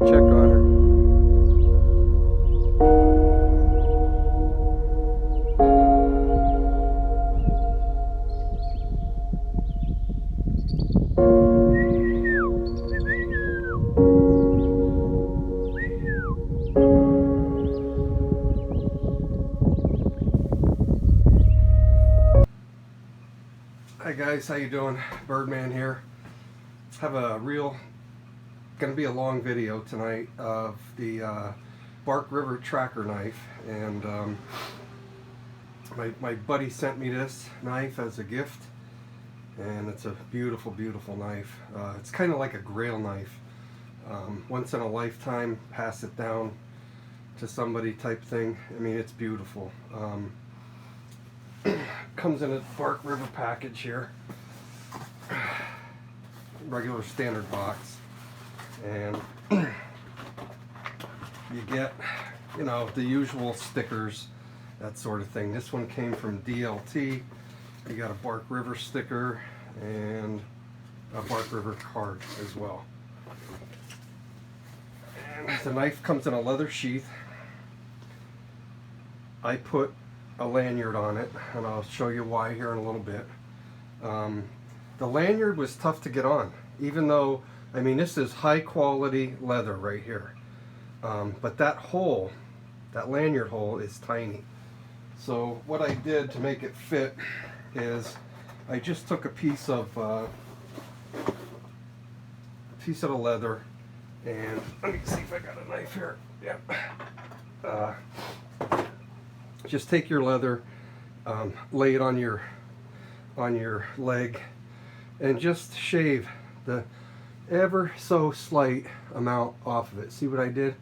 Check on her. Hi guys, how you doing? Birdman here. Have a gonna be a long video tonight of the Bark River Trakker knife, and my buddy sent me this knife as a gift, and it's a beautiful, beautiful knife. It's kind of like a Grail knife. Once in a lifetime, pass it down to somebody type thing. I mean, it's beautiful. Comes in a Bark River package here, regular standard box, and you get, you know, the usual stickers, that sort of thing. This one came from DLT. You got a Bark River sticker and a Bark River card as well. And the knife comes in a leather sheath. I put a lanyard on it, and I'll show you why here in a little bit. The lanyard was tough to get on, even though, I mean, this is high quality leather right here. But that hole, that lanyard hole, is tiny. So what I did to make it fit is I just took a piece of the leather, and let me see if I got a knife here. Yeah. Just take your leather, lay it on your leg, and just shave the ever so slight amount off of it. See what I did?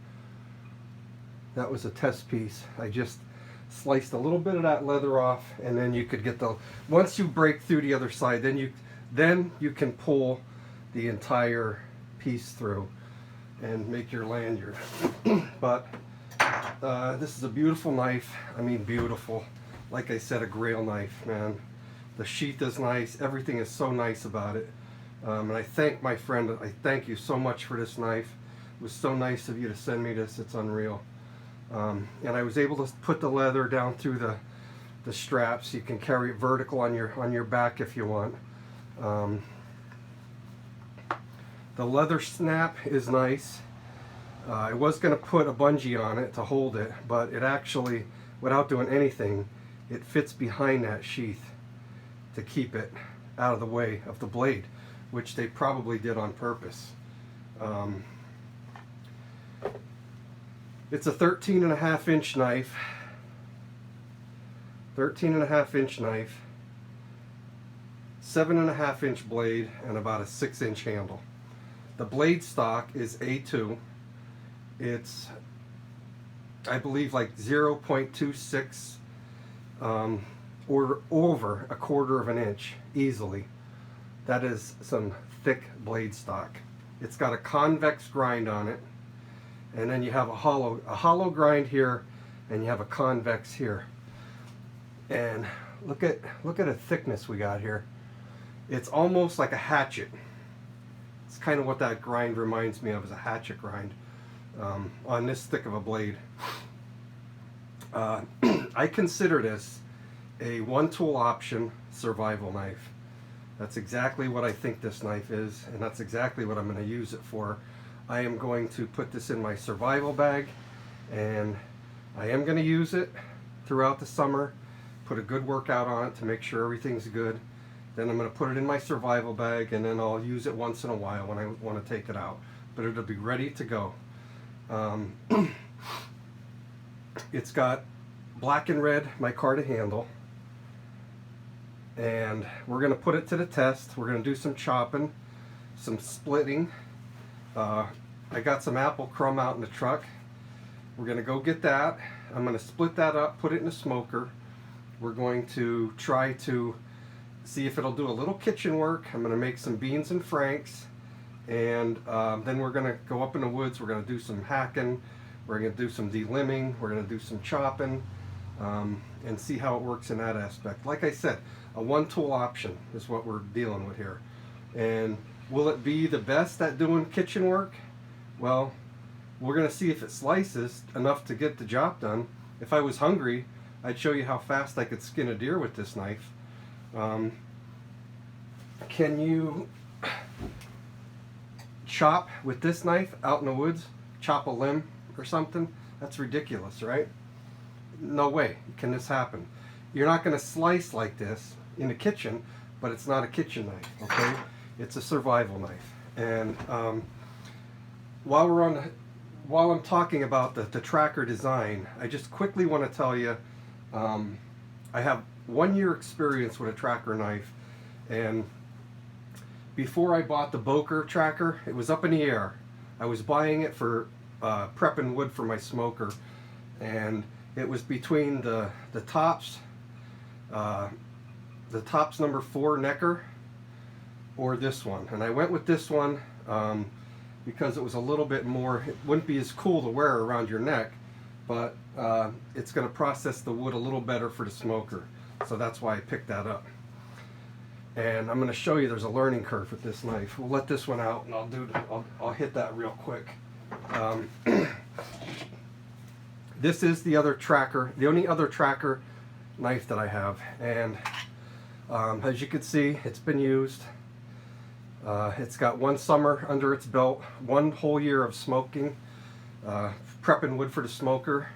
That was a test piece. I just sliced a little bit of that leather off, and then you could get once you break through the other side, then you can pull the entire piece through and make your lanyard. But this is a beautiful knife. I mean, beautiful. Like I said, a Grail knife, man. The sheath is nice. Everything is so nice about it. And I thank my friend. I thank you so much for this knife. It was so nice of you to send me this. It's unreal. And I was able to put the leather down through the straps. You can carry it vertical on your back if you want. The leather snap is nice. I was going to put a bungee on it to hold it, but it actually, without doing anything, it fits behind that sheath to keep it out of the way of the blade, which they probably did on purpose. It's a 13.5-inch knife. 13.5-inch knife, 7.5-inch blade, and about a 6-inch handle. The blade stock is A2. It's, I believe, like 0.26 or over a quarter of an inch easily. That is some thick blade stock. It's got a convex grind on it, and then you have a hollow grind here, and you have a convex here. And look at the thickness we got here. It's almost like a hatchet. It's kind of what that grind reminds me of, is a hatchet grind. On this thick of a blade. I consider this a one-tool option survival knife. That's exactly what I think this knife is, and that's exactly what I'm going to use it for. I am going to put this in my survival bag, and I am going to use it throughout the summer, put a good workout on it to make sure everything's good. Then I'm going to put it in my survival bag, and then I'll use it once in a while when I want to take it out. But it'll be ready to go. It's got black and red micarta handle, and we're going to put it to the test. We're going to do some chopping, some splitting. I got some apple crumb out in the truck. We're going to go get that. I'm going to split that up, put it in a smoker. We're going to try to see if it'll do a little kitchen work. I'm going to make some beans and franks. And then we're going to go up in the woods. We're going to do some hacking. We're going to do some deliming. We're going to do some chopping, and see how it works in that aspect. Like I said, a one-tool option is what we're dealing with here. And will it be the best at doing kitchen work? Well, We're going to see if it slices enough to get the job done. If I was hungry, I'd show you how fast I could skin a deer with this knife. Can you chop with this knife out in the woods? Chop a limb or something? That's ridiculous, right? No way can this happen. You're not going to slice like this in the kitchen, but it's not a kitchen knife, okay? It's a survival knife. And while I'm talking about the Trakker design, I just quickly want to tell you, I have 1 year experience with a Trakker knife, and before I bought the Boker Trakker, it was up in the air. I was buying it for prepping wood for my smoker, and it was between the tops number 4 Necker or this one, and I went with this one because it was a little bit more, it wouldn't be as cool to wear around your neck, but it's going to process the wood a little better for the smoker, so that's why I picked that up. And I'm going to show you there's a learning curve with this knife. We'll let this one out, and I'll hit that real quick. This is the other Trakker, the only other Trakker knife that I have, and as you can see, it's been used. It's got 1 summer under its belt, 1 whole year of smoking, prepping wood for the smoker.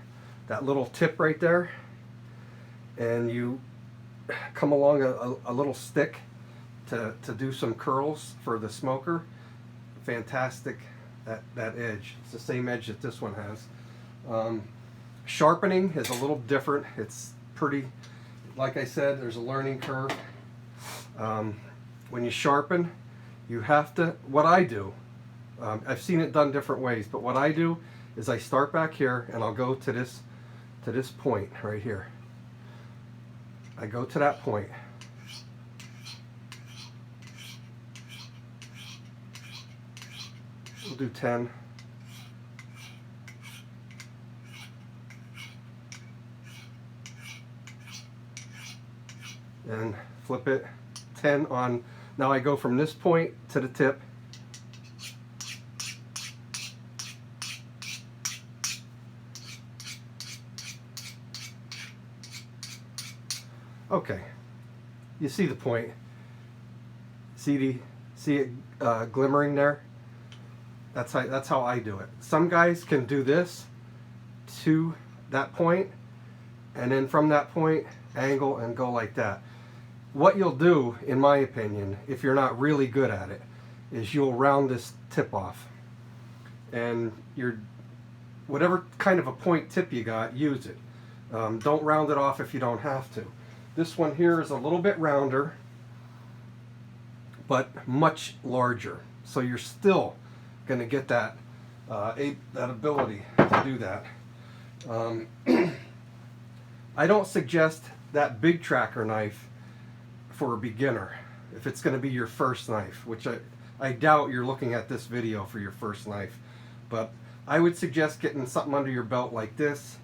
That little tip right there, and you come along a little stick to do some curls for the smoker. Fantastic, that edge. It's the same edge that this one has. Sharpening is a little different. It's pretty, like I said, there's a learning curve. When you sharpen, you have to, what I do, I've seen it done different ways, but what I do is I start back here and I'll go to this point right here. I go to that point. We'll do 10. And flip it. 10 on. Now I go from this point to the tip. Okay, you see the point. See it glimmering there? That's how I do it. Some guys can do this to that point, and then from that point angle and go like that. What you'll do, in my opinion, if you're not really good at it, is you'll round this tip off, and whatever kind of a point tip you got, use it. Don't round it off if you don't have to. This one here is a little bit rounder, but much larger. So you're still going to get that ability to do that. I don't suggest that big Trakker knife for a beginner if it's going to be your first knife, which I doubt you're looking at this video for your first knife. But I would suggest getting something under your belt like this,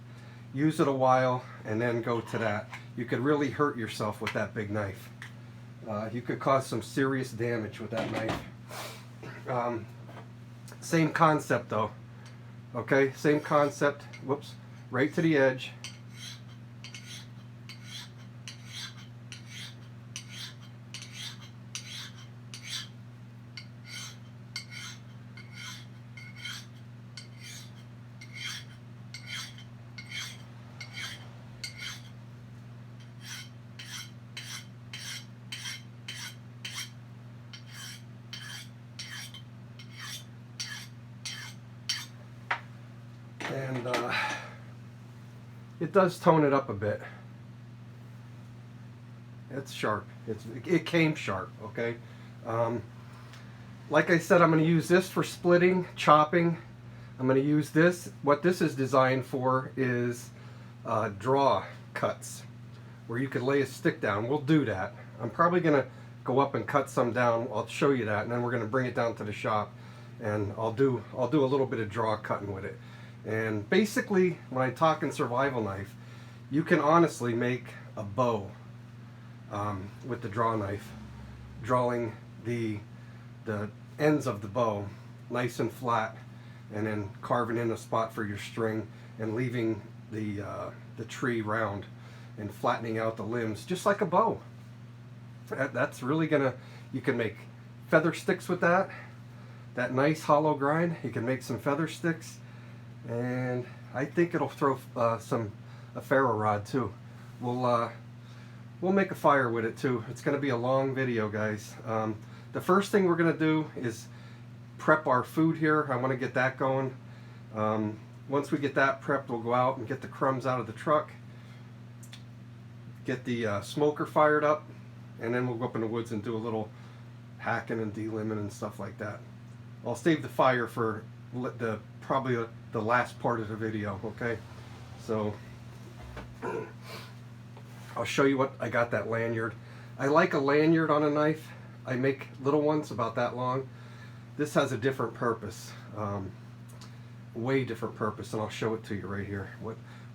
use it a while, and then go to that. You could really hurt yourself with that big knife. You could cause some serious damage with that knife. Same concept though. Okay, same concept. Whoops, right to the edge. And it does tone it up a bit. It's sharp. It came sharp, okay? Like I said, I'm going to use this for splitting, chopping. I'm going to use this. What this is designed for is draw cuts, where you could lay a stick down. We'll do that. I'm probably going to go up and cut some down. I'll show you that, and then we're going to bring it down to the shop, and I'll do a little bit of draw cutting with it. And basically, when I talk in survival knife, you can honestly make a bow with the draw knife, drawing the ends of the bow nice and flat, and then carving in a spot for your string and leaving the tree round and flattening out the limbs just like a bow. That's really gonna, you can make feather sticks with that nice hollow grind. You can make some feather sticks, and I think it'll throw a ferro rod too. We'll make a fire with it too. It's going to be a long video, guys. The first thing we're going to do is prep our food here. I want to get that going. Once we get that prepped, we'll go out and get the crumbs out of the truck, get the smoker fired up, and then we'll go up in the woods and do a little hacking and deliming and stuff like that. I'll save the fire for probably the last part of the video, okay? So I'll show you what I got that lanyard. I like a lanyard on a knife. I make little ones about that long. This has a different purpose, way different purpose, and I'll show it to you right here.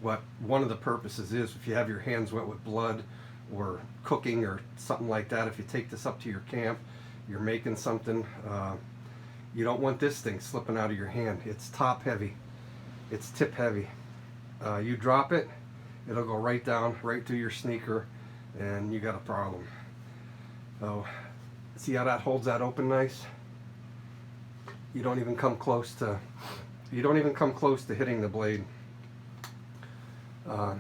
What one of the purposes is, if you have your hands wet with blood or cooking or something like that, if you take this up to your camp, you're making something, you don't want this thing slipping out of your hand. It's top heavy. It's tip heavy. You drop it, it'll go right down, right through your sneaker, and you got a problem. So, see how that holds that open nice? You don't even come close to hitting the blade. And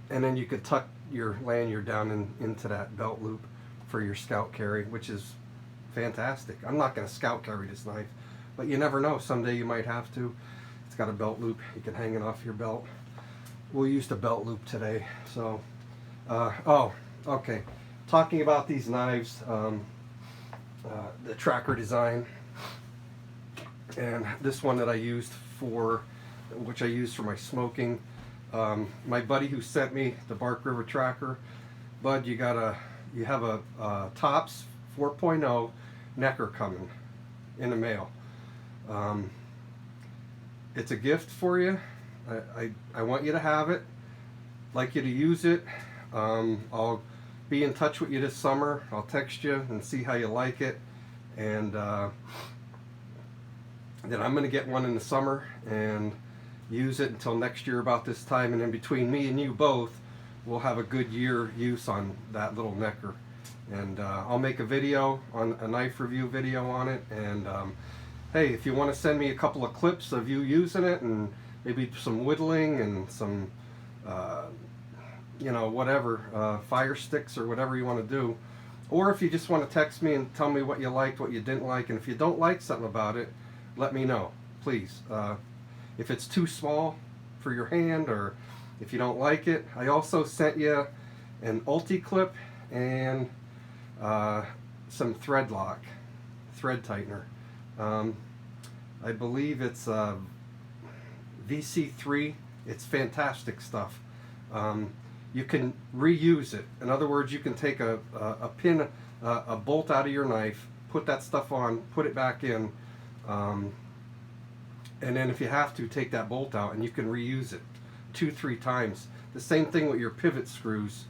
then you could tuck your lanyard down into that belt loop for your scout carry, which is fantastic. I'm not going to scout carry this knife, but you never know. Someday you might have to. It's got a belt loop. You can hang it off your belt. We'll use the belt loop today. So, oh, okay. Talking about these knives, the Trakker design, and this one that I used which I used for my smoking. My buddy who sent me the Bark River Trakker, Bud, you have a Tops 4.0 necker coming in the mail. It's a gift for you. I want you to have it. Like you to use it. I'll be in touch with you this summer. I'll text you and see how you like it, and then I'm going to get one in the summer and use it until next year about this time, and then between me and you both, we'll have a good year use on that little necker. And I'll make a video, on a knife review video on it, and hey, if you want to send me a couple of clips of you using it and maybe some whittling and some whatever, fire sticks or whatever you want to do, or if you just want to text me and tell me what you liked, what you didn't like, and if you don't like something about it, let me know, please. If it's too small for your hand, or if you don't like it, I also sent you an ulti clip and some thread tightener. I believe it's VC3. It's fantastic stuff. You can reuse it. In other words, you can take a pin, a bolt out of your knife, put that stuff on, put it back in, and then if you have to, take that bolt out, and you can reuse it 2-3 times. The same thing with your pivot screws.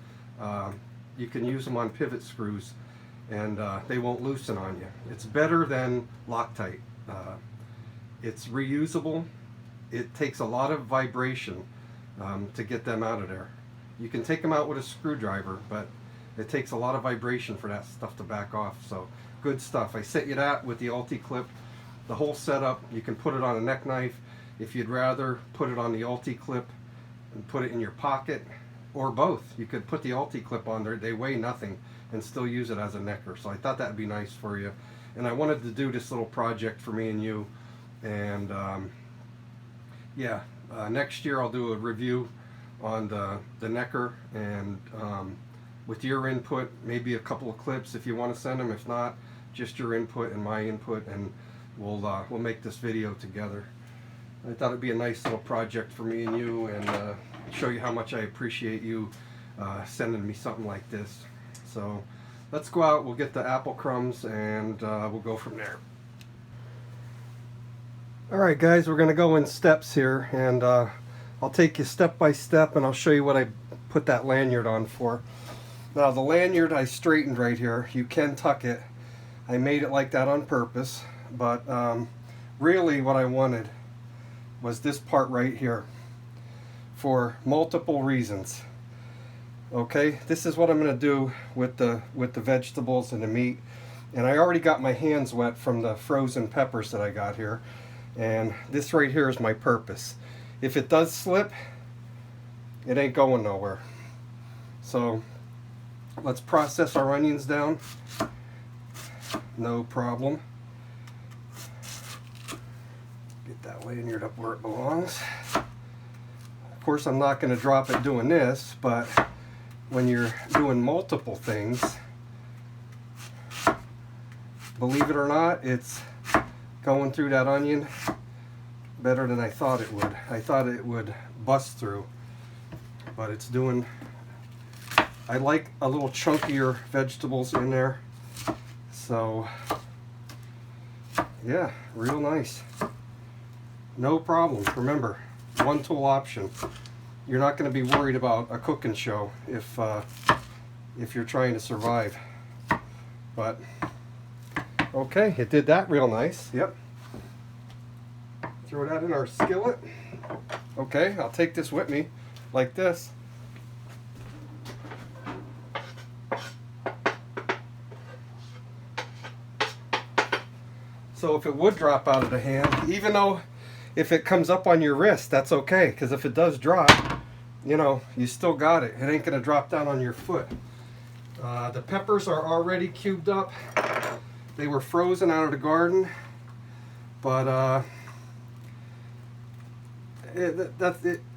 You can use them on pivot screws, and they won't loosen on you. It's better than Loctite. It's reusable. It takes a lot of vibration to get them out of there. You can take them out with a screwdriver, but it takes a lot of vibration for that stuff to back off. So good stuff. I sent you that with the ulti clip, the whole setup. You can put it on a neck knife. If you'd rather put it on the ulti clip and put it in your pocket, or both. You could put the ulti clip on there. They weigh nothing, and still use it as a necker. So I thought that would be nice for you. And I wanted to do this little project for me and you. And next year I'll do a review on the necker, and with your input, maybe a couple of clips if you want to send them. If not, just your input and my input, and we'll make this video together. I thought it'd be a nice little project for me and you, and show you how much I appreciate you sending me something like this. So let's go out, we'll get the apple crumbs, and we'll go from there. Alright guys, we're going to go in steps here, and I'll take you step by step, and I'll show you what I put that lanyard on for. Now the lanyard I straightened right here. You can tuck it. I made it like that on purpose, but really what I wanted was this part right here for multiple reasons. Okay, this is what I'm going to do with the vegetables and the meat. And I already got my hands wet from the frozen peppers that I got here. And this right here is my purpose. If it does slip, it ain't going nowhere. So let's process our onions down. No problem. Get that Lanyard up where it belongs. Of course, I'm not going to drop it doing this, but when you're doing multiple things, believe it or not, it's going through that onion better than I thought it would. I thought it would bust through, but it's doing. I like a little chunkier vegetables in there, so yeah, real nice. No problem. Remember, one tool option. You're not going to be worried about a cooking show if you're trying to survive. But okay, it did that real nice. Yep. Throw that in our skillet. Okay, I'll take this with me like this. So if it would drop out of the hand, even though if it comes up on your wrist, that's okay, because if it does drop, you know, you still got it. It ain't going to drop down on your foot. The peppers are already cubed up. They were frozen out of the garden, but I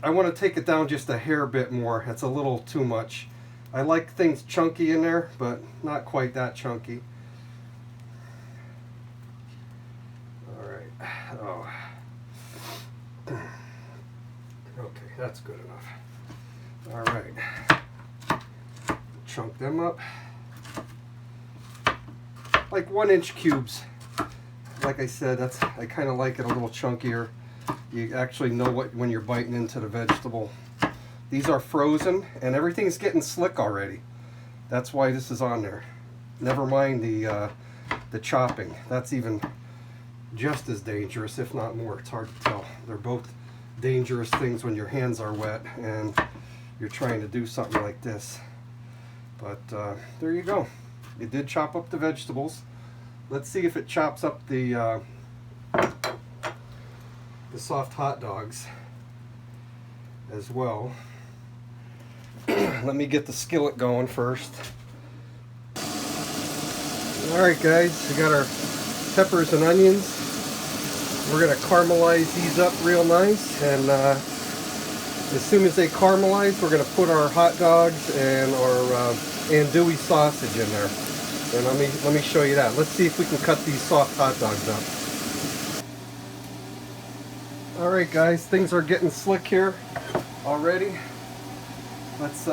want to take it down just a hair bit more. That's a little too much. I like things chunky in there, but not quite that chunky. All right. Oh. Okay, that's good enough. All right. Chunk them up. Like 1-inch cubes. Like I said, I kind of like it a little chunkier. You actually know when you're biting into the vegetable. These are frozen and everything's getting slick already. That's why this is on there. Never mind the chopping. That's even just as dangerous, if not more. It's hard to tell. They're both dangerous things when your hands are wet and you're trying to do something like this. But there you go. It did chop up the vegetables. Let's see if it chops up the soft hot dogs as well. Let me get the skillet going first. Alright guys, we got our peppers and onions. We're going to caramelize these up real nice, and as soon as they caramelize, we're going to put our hot dogs and our andouille sausage in there. And let me show you that. Let's see if we can cut these soft hot dogs up. Alright guys, things are getting slick here already. Let's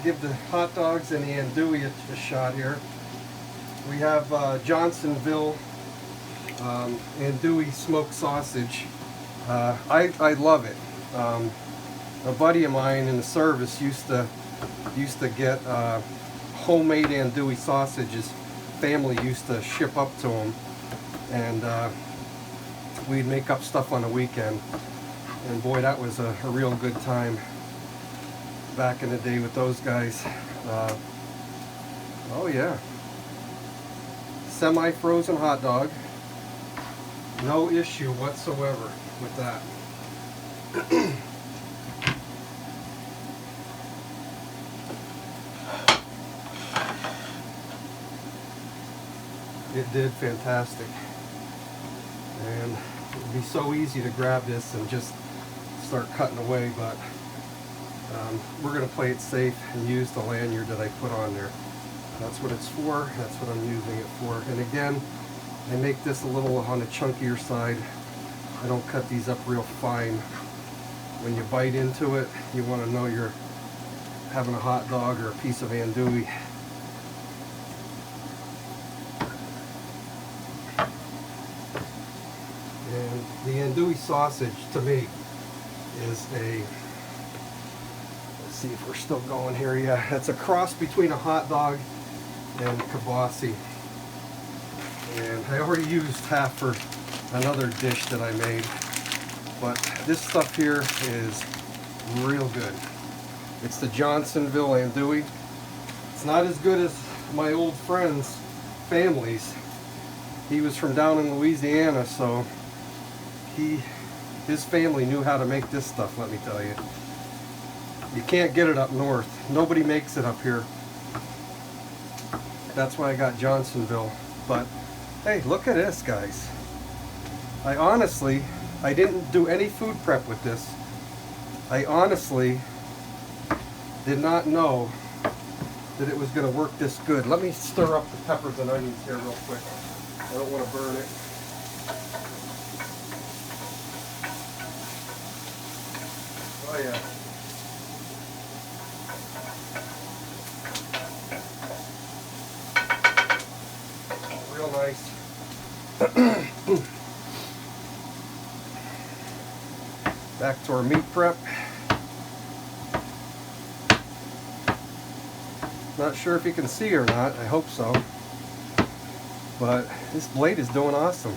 give the hot dogs and the andouille a shot here. We have Johnsonville andouille smoked sausage. I love it. A buddy of mine in the service used to get homemade andouille sausages. Family used to ship up to him, and we'd make up stuff on the weekend. And boy, that was a real good time back in the day with those guys. Oh yeah. Semi-frozen hot dog. No issue whatsoever with that. It did fantastic. And it would be so easy to grab this and just start cutting away, but we're going to play it safe and use the lanyard that I put on there. That's what it's for. That's what I'm using it for. And again, I make this a little on the chunkier side. I don't cut these up real fine. When you bite into it, you want to know you're having a hot dog or a piece of andouille. And the andouille sausage, to me, is a, let's see if we're still going here. Yeah, it's a cross between a hot dog and kibasi. And I already used half for another dish that I made. but this stuff here is real good. It's the Johnsonville andouille. It's not as good as my old friend's family's. He was from down in Louisiana, so his family knew how to make this stuff, let me tell you. You can't get it up north. Nobody makes it up here. That's why I got Johnsonville. But hey, look at this, guys. I didn't do any food prep with this. I honestly did not know that it was going to work this good. Let me stir up the peppers and onions here real quick. I don't want to burn it. Oh yeah. Real nice. Back to our meat prep. Not sure if you can see or not. I hope so. But this blade is doing awesome.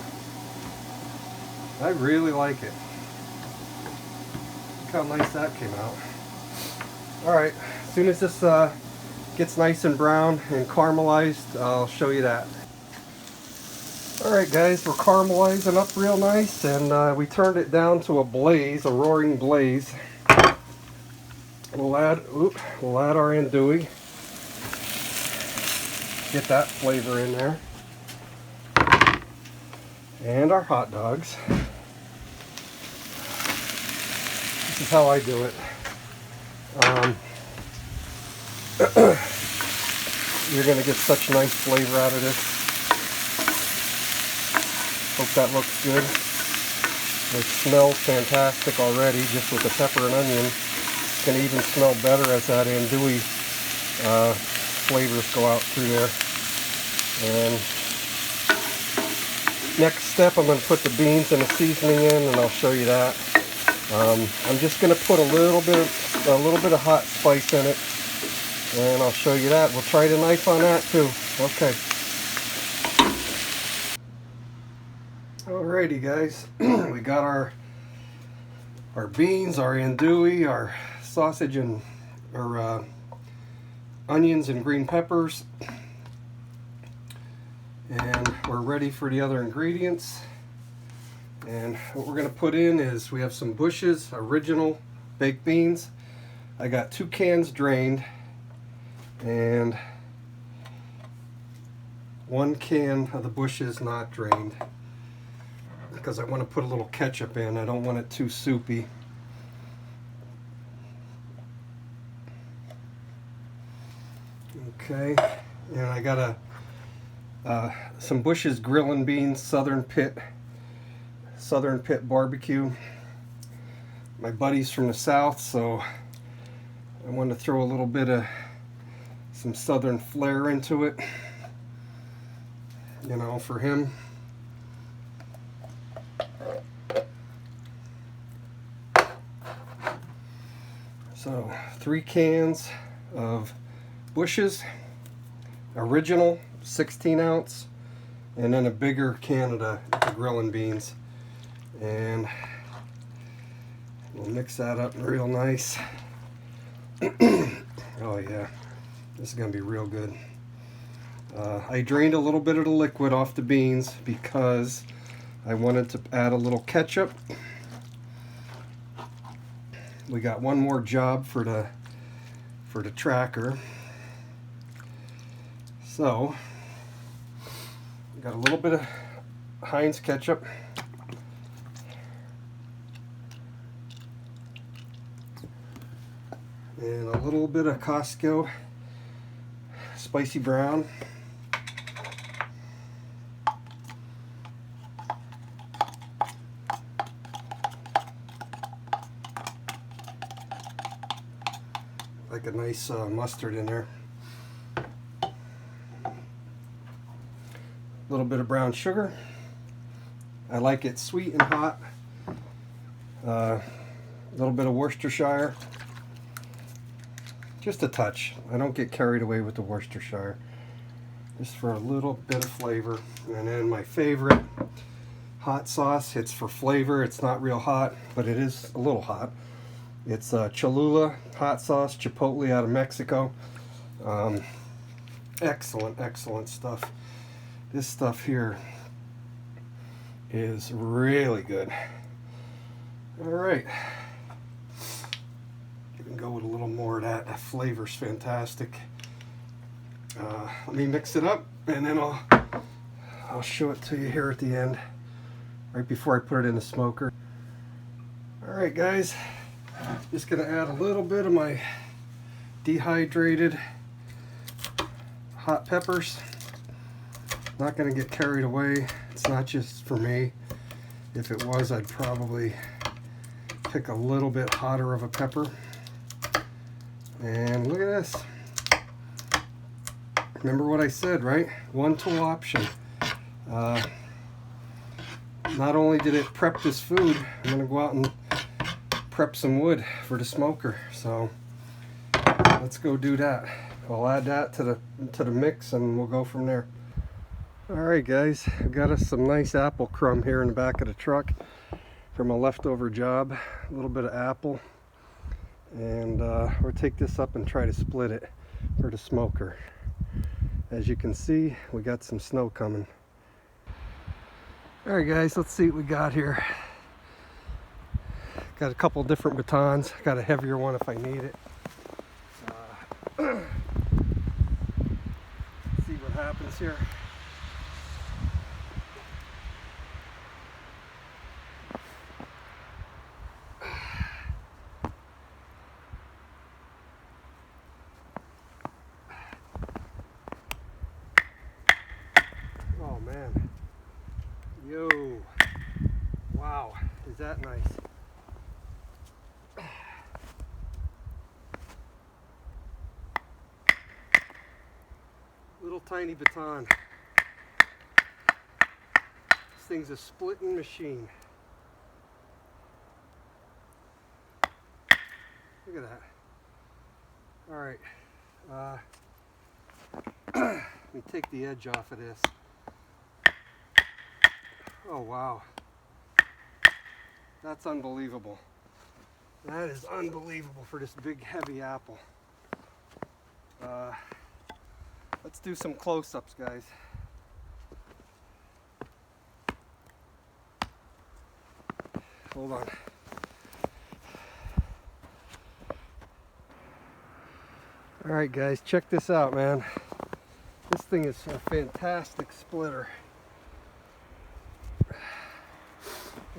I really like it. Look how nice that came out. Alright, as soon as this gets nice and brown and caramelized, I'll show you that. Alright guys, we're caramelizing up real nice, and we turned it down to a blaze, a roaring blaze. We'll add our andouille. Get that flavor in there. And our hot dogs. This is how I do it. You're going to get such nice flavor out of this. Hope that looks good. It smells fantastic already, just with the pepper and onion. It's going to even smell better as that andouille flavors go out through there. And next step, I'm going to put the beans and the seasoning in, and I'll show you that. I'm just going to put a little bit of hot spice in it, and I'll show you that. We'll try the knife on that too. Okay. Alrighty guys, we got our beans, our andouille, our sausage, and our onions and green peppers, and we're ready for the other ingredients. And what we're going to put in is, we have some Bush's original baked beans. I got 2 cans drained and 1 can of the Bush's not drained, because I want to put a little ketchup in. I don't want it too soupy. Okay, and I got some Bush's Grillin' Beans Southern Pit barbecue. My buddy's from the south, so I wanted to throw a little bit of some southern flair into it, you know, for him. So 3 cans of Bush's original 16 ounce, and then a bigger can of the Grillin' Beans, and we'll mix that up real nice. Oh yeah, this is gonna be real good. I drained a little bit of the liquid off the beans because I wanted to add a little ketchup. We got one more job for the Trakker. So we got a little bit of Heinz ketchup, and a little bit of Costco spicy brown. Like a nice mustard in there. A little bit of brown sugar. I like it sweet and hot. A little bit of Worcestershire. Just a touch. I don't get carried away with the Worcestershire. Just for a little bit of flavor. And then my favorite, hot sauce. It's for flavor. It's not real hot, but it is a little hot. It's Cholula hot sauce, Chipotle out of Mexico. Excellent, excellent stuff. This stuff here is really good. All right. You can go with a little more of that. That flavor's fantastic. Let me mix it up, and then I'll show it to you here at the end, right before I put it in the smoker. All right, guys. Just gonna add a little bit of my dehydrated hot peppers. Not gonna get carried away. It's not just for me. If it was, I'd probably pick a little bit hotter of a pepper. And look at this. Remember what I said, right? One tool option. Not only did it prep this food, I'm gonna go out and prep some wood for the smoker. So let's go do that. I'll add that to the mix, and we'll go from there. All right, guys, I've got us some nice apple crumb here in the back of the truck from a leftover job. A little bit of apple, and we'll take this up and try to split it for the smoker. As you can see, we got some snow coming. All right, guys, let's see what we got here. Got a couple different batons. Got a heavier one if I need it. See what happens here. Oh man. Yo. Wow. Is that nice? Little tiny baton. This thing's a splitting machine. Look at that. All right. Let me take the edge off of this. Oh wow. That's unbelievable. That is unbelievable for this big heavy apple. Let's do some close-ups, guys. Hold on. All right, guys, check this out, man. This thing is a fantastic splitter.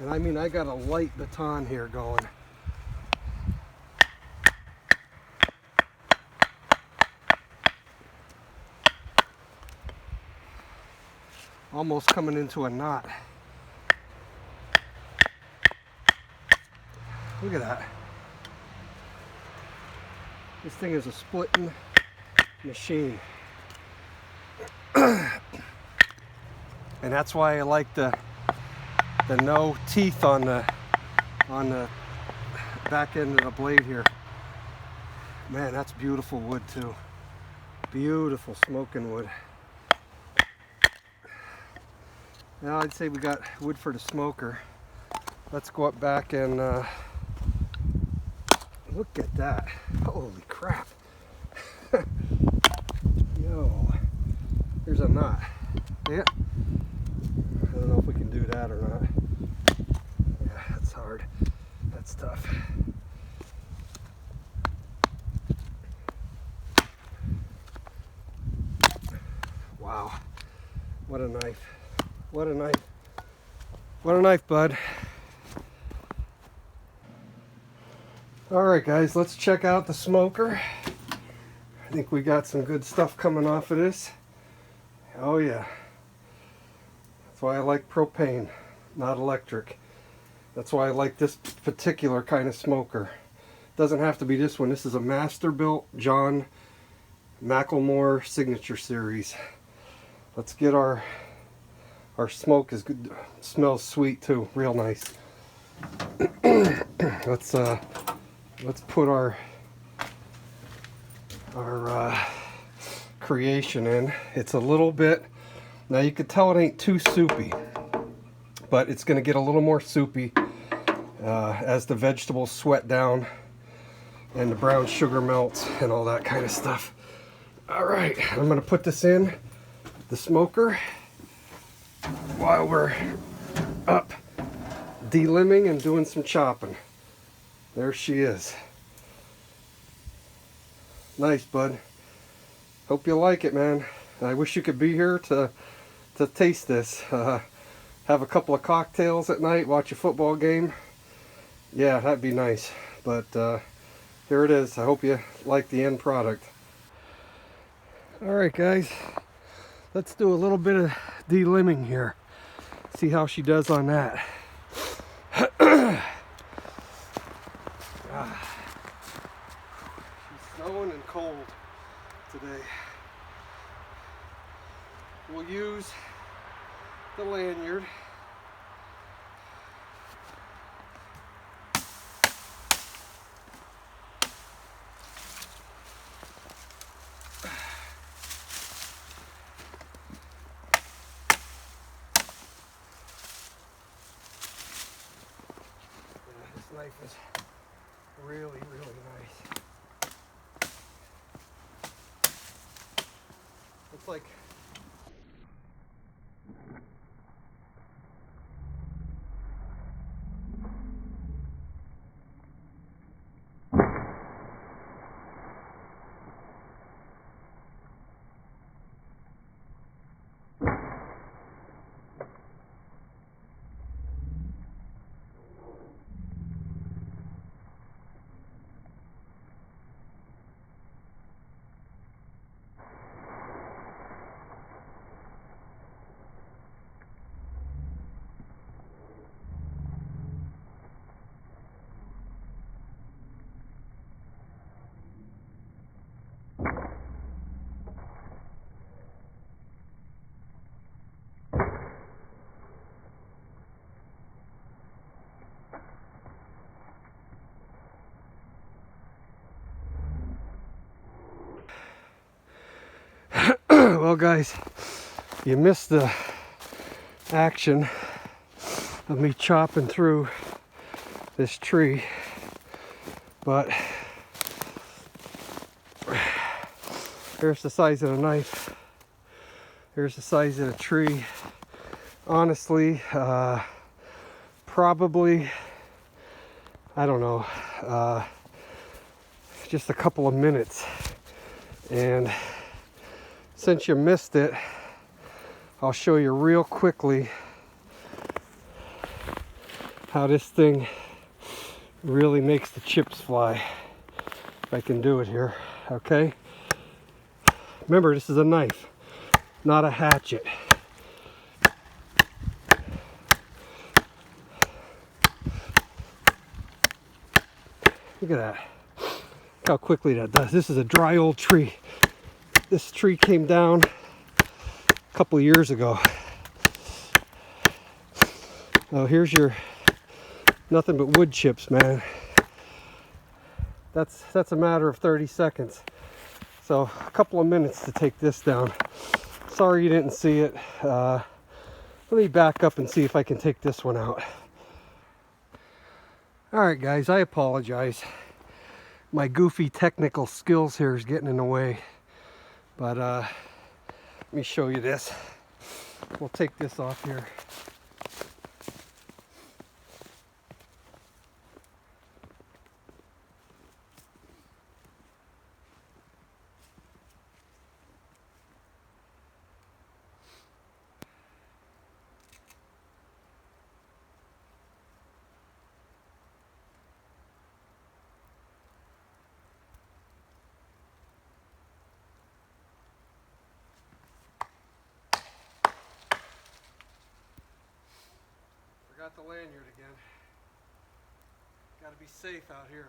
And I mean, I got a light baton here going. Almost coming into a knot. Look at that. This thing is a splitting machine. And that's why I like the no teeth on the back end of the blade here. Man, that's beautiful wood too. Beautiful smoking wood. Now I'd say we got wood for the smoker. Let's go up back and look at that. Holy crap. Yo, here's a knot. Yeah. I don't know if we can do that or not. Yeah, that's hard. That's tough. Wow. What a knife. What a knife. What a knife, bud. Alright guys, let's check out the smoker. I think we got some good stuff coming off of this. Oh yeah. That's why I like propane, not electric. That's why I like this particular kind of smoker. Doesn't have to be this one. This is a Masterbuilt John McLemore Signature Series. Let's get our smoke is good. Smells sweet too, real nice. Let's put our creation in. It's a little bit, now you can tell it ain't too soupy. but it's going to get a little more soupy as the vegetables sweat down and the brown sugar melts and all that kind of stuff. All right, I'm going to put this in the smoker while we're up deliming and doing some chopping. There she is. Nice, bud. Hope you like it, man. I wish you could be here to taste this. Have a couple of cocktails at night, watch a football game. Yeah, that'd be nice. But here it is. I hope you like the end product. Alright guys, let's do a little bit of deliming here. See how she does on that. She's snowing and cold today. We'll use the lanyard. This knife is really nice. It's like well guys, you missed the action of me chopping through this tree, but here's the size of the knife, here's the size of the tree. Honestly, probably, I don't know, just a couple of minutes. And since you missed it, I'll show you real quickly how this thing really makes the chips fly. If I can do it here, okay? Remember, this is a knife, not a hatchet. Look at that. Look how quickly that does. This is a dry old tree. This tree came down a couple of years ago. Oh, here's your nothing but wood chips, man. That's a matter of 30 seconds. So a couple of minutes to take this down. Sorry you didn't see it. Let me back up and see if I can take this one out. Alright guys, I apologize. My goofy technical skills here is getting in the way. But let me show you this. We'll take this off here. Forgot the lanyard again. Gotta be safe out here.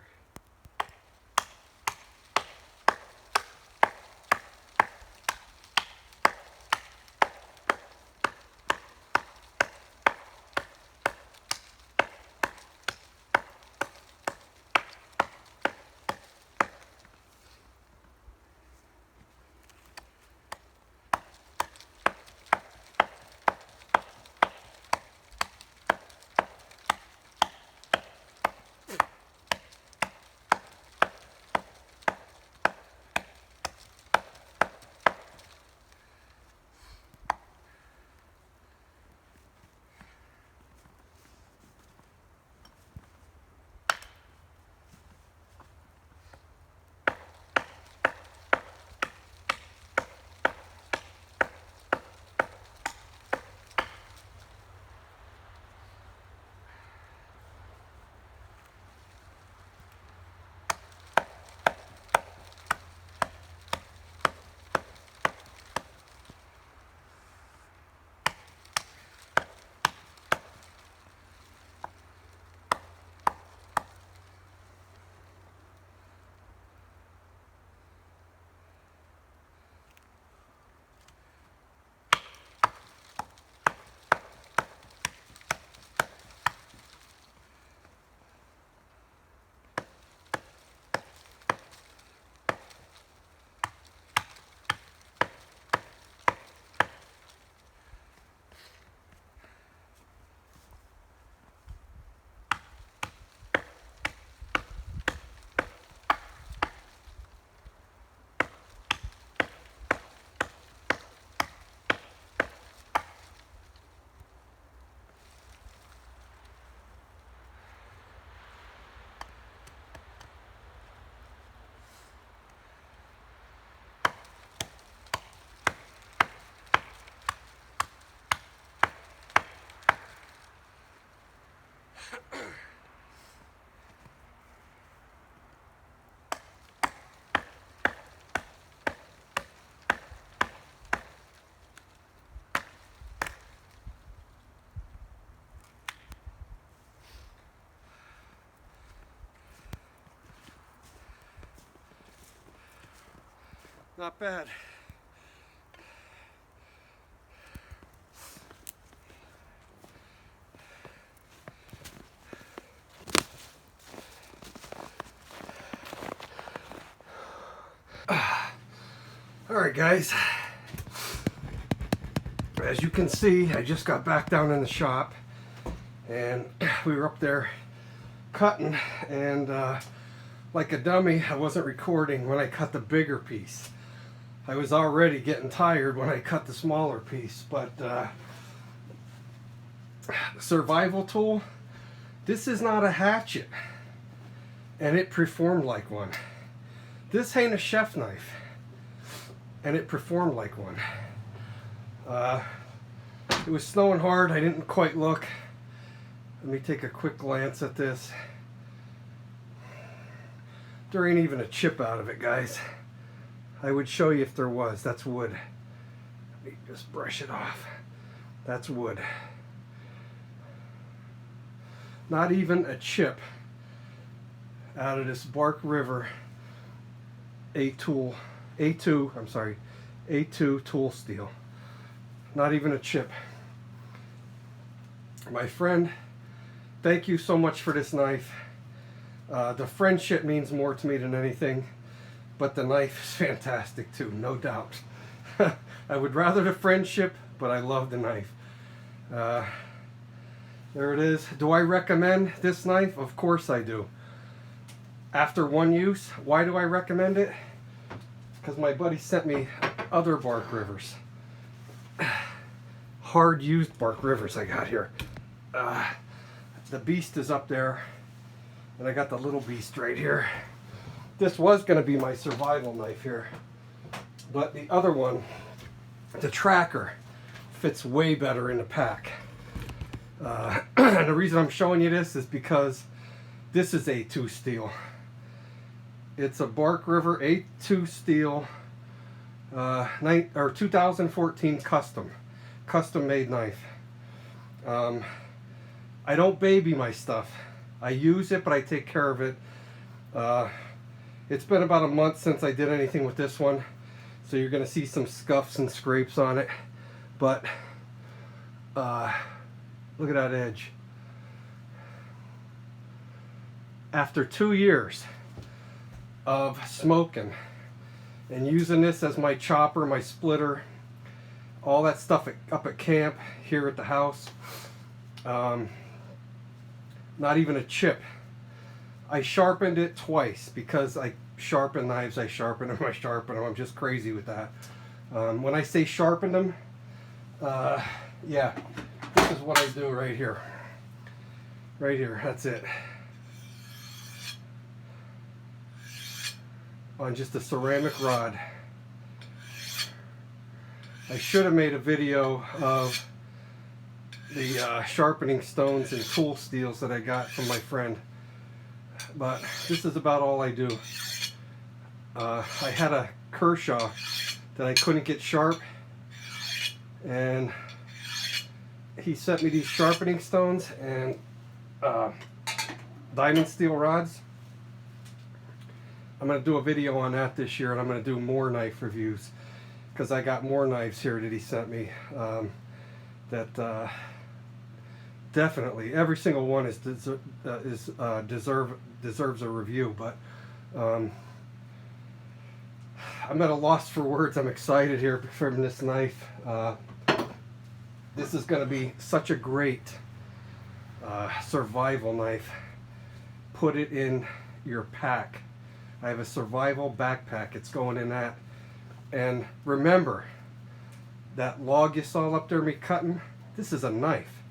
Not bad. Alright guys, as you can see, I just got back down in the shop and we were up there cutting, and like a dummy, I wasn't recording when I cut the bigger piece. I was already getting tired when I cut the smaller piece, but survival tool, this is not a hatchet, and it performed like one. This ain't a chef knife, and it performed like one. It was snowing hard, I didn't quite look. Let me take a quick glance at this. There ain't even a chip out of it, guys. I would show you if there was. That's wood. Let me just brush it off. That's wood. Not even a chip out of this Bark River A2 tool steel. Not even a chip. My friend, thank you so much for this knife. The friendship means more to me than anything, but the knife is fantastic too, no doubt. I would rather the friendship, but I love the knife. There it is. Do I recommend this knife? Of course I do. After one use, why do I recommend it? Because my buddy sent me other Bark Rivers. Hard used Bark Rivers I got here. The beast is up there, and I got the little beast right here. This was going to be my survival knife here, but the other one, the Trakker, fits way better in the pack. And the reason I'm showing you this is because this is A2 steel. It's a Bark River A2 steel 2014 custom made knife. I don't baby my stuff. I use it, but I take care of it. It's been about a month since I did anything with this one, so you're going to see some scuffs and scrapes on it. But look at that edge. After 2 years of smoking and using this as my chopper, my splitter, all that stuff up at camp, here at the house, not even a chip. I sharpened it twice because I sharpen knives, I sharpen them, I'm just crazy with that. When I say sharpen them, yeah, this is what I do right here. Right here, that's it. On just a ceramic rod. I should have made a video of the sharpening stones and tool steels that I got from my friend, but this is about all I do. I had a Kershaw that I couldn't get sharp, and he sent me these sharpening stones and diamond steel rods. I'm going to do a video on that this year, and I'm going to do more knife reviews because I got more knives here that he sent me that definitely every single one deserves a review. But I'm at a loss for words. I'm excited here from this knife. This is going to be such a great survival knife. Put it in your pack. I have a survival backpack. It's going in that. And remember, that log you saw up there me cutting, this is a knife,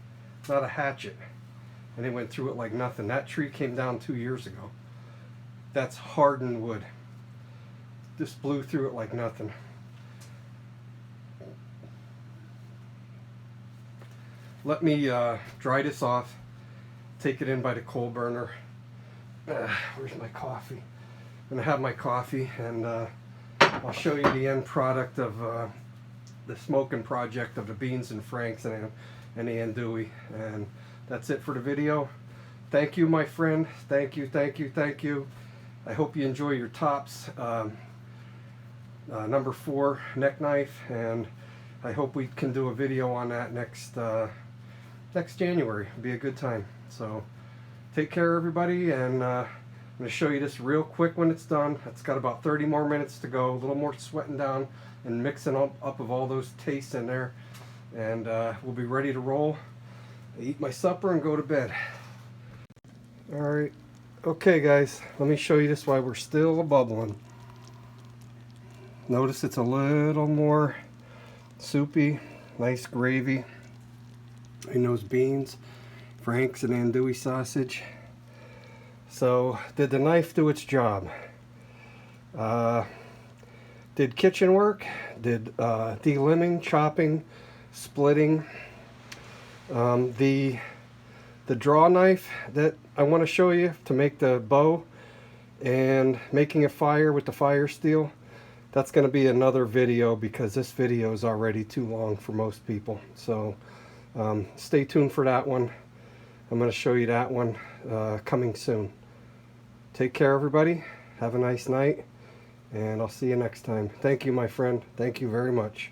not a hatchet. And it went through it like nothing. That tree came down 2 years ago. That's hardened wood. This blew through it like nothing. Let me dry this off, take it in by the coal burner. Where's my coffee? I'm going to have my coffee, and I'll show you the end product of the smoking project of the beans and franks and the andouille. And that's it for the video. Thank you, my friend. Thank you, thank you, thank you. I hope you enjoy your tops. number 4 neck knife, and I hope we can do a video on that next January. It'll be a good time. So take care, everybody, and I'm going to show you this real quick when it's done. It's got about 30 more minutes to go, a little more sweating down and mixing up of all those tastes in there, and we'll be ready to roll, eat my supper, and go to bed. Alright, okay guys, let me show you this while we're still bubbling. Notice it's a little more soupy, nice gravy in those beans, Frank's and andouille sausage. So, did the knife do its job? Did kitchen work, did deliming, chopping, splitting. The draw knife that I want to show you to make the bow and making a fire with the fire steel, that's going to be another video, because this video is already too long for most people. So stay tuned for that one. I'm going to show you that one coming soon. Take care, everybody. Have a nice night, and I'll see you next time. Thank you, my friend. Thank you very much.